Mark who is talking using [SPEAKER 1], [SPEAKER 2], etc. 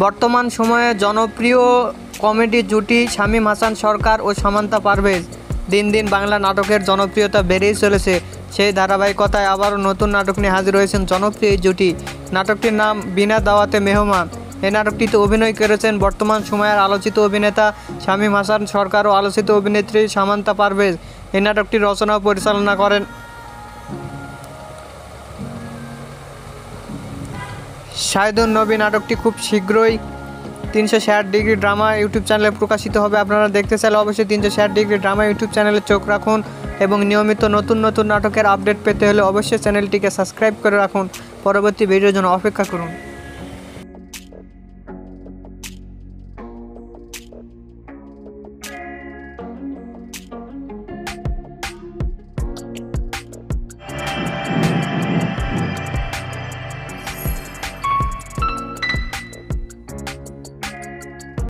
[SPEAKER 1] বর্তমান সময়ে জনপ্রিয় কমেডি জুটি শামীম হাসান সরকার ও সামান্তা পারভেজ। দিন দিন বাংলা নাটকের জনপ্রিয়তা বেড়েই চলেছে। সেই ধারাবাহিকতায় আবারও নতুন নাটক নিয়ে হাজির হয়েছেন জনপ্রিয় এই জুটি। নাটকটির নাম বিনা দাওয়াতে মেহমান। এই নাটকটিতে অভিনয় করেছেন বর্তমান সময়ের আলোচিত অভিনেতা শামীম হাসান সরকার ও আলোচিত অভিনেত্রী সামান্তা পারভেজ। এই নাটকটির রচনা ও পরিচালনা করেন শাহিদুন নবী। নাটকটি খুব শীঘ্রই 360 ডিগ্রি ড্রামা ইউটিউব চ্যানেলে প্রকাশিত হবে। আপনারা দেখতে চাইলে অবশ্যই 360 ডিগ্রি ড্রামা ইউটিউব চ্যানেলে চোখ রাখুন এবং নিয়মিত নতুন নতুন নাটকের আপডেট পেতে হলে অবশ্যই চ্যানেলটিকে সাবস্ক্রাইব করে রাখুন। পরবর্তী ভিডিওর জন্য অপেক্ষা করুন।